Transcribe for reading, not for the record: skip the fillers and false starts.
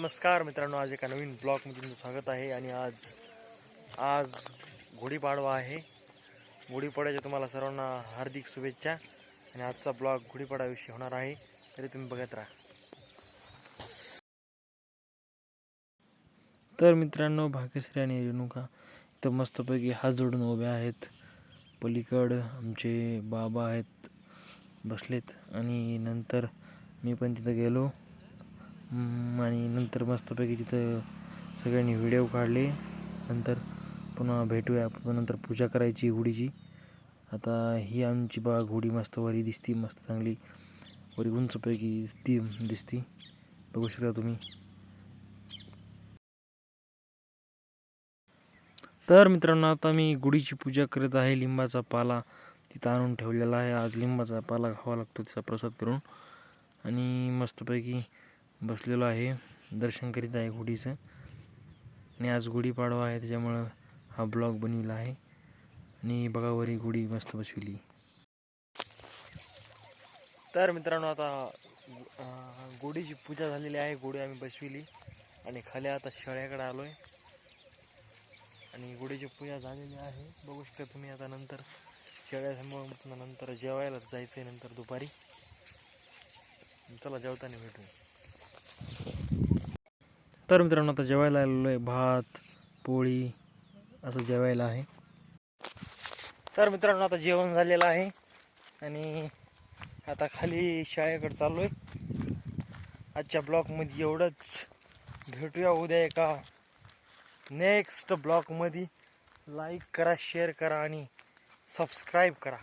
नमस्कार मित्रांनो, आज एका नवीन ब्लॉगमध्ये तुमचं स्वागत आहे. आणि आज आज गुढीपाडवा आहे. गुढीपाडव्याच्या तुम्हाला सर्वांना हार्दिक शुभेच्छा. आणि आजचा ब्लॉग गुढीपाडव्याविषयी होणार आहे, तरी तुम्ही बघत राहा. तर मित्रांनो, भाग्यश्री आणि रेणुका इथं मस्तपैकी हात जोडून उभ्या आहेत. पलीकडं आमचे बाबा आहेत बसलेत. आणि नंतर मी पण तिथं गेलो आणि नंतर मस्तपैकी तिथं सगळ्यांनी व्हिडिओ काढले. नंतर पुन्हा भेटूया, आपण नंतर पूजा करायची गुढीची. आता ही आमची गुढी मस्त वरी दिसती, मस्त चांगली वरी उंचपैकी दिसती, बघू शकता तुम्ही. तर मित्रांनो, आता मी गुढीची पूजा करत आहे. लिंबाचा पाला तिथं आणून ठेवलेला आहे. आज लिंबाचा पाला खावा लागतो तिचा प्रसाद करून. आणि मस्तपैकी बसलेलो आहे, दर्शन करीत आहे गुढीचं. आणि आज गुढीपाडवा आहे, त्याच्यामुळं हा ब्लॉग बनविला आहे. आणि बघा, वरी गुढी मस्त बसविली. तर मित्रांनो, आता गुढीची पूजा झालेली आहे. गुढी आम्ही बसविली आणि खाली आता शेळ्याकडे आलो आहे. आणि गुढीची पूजा झालेली आहे, बघू शकता तुम्ही. आता नंतर शेळ्यासमोर नंतर जेवायला जायचं आहे, नंतर दुपारी. चला जेवताना भेटू. तर मित्रांनो, आता जेवायला आलेलो आहे. भात पोळी असं जेवायला आहे. तर मित्रांनो, आता जेवण झालेलं आहे आणि आता खाली शाळेकडे चाललो आहे. आजच्या ब्लॉगमध्ये एवढंच. भेटूया उद्या एका नेक्स्ट ब्लॉगमध्ये. लाईक करा, शेअर करा आणि सबस्क्राईब करा.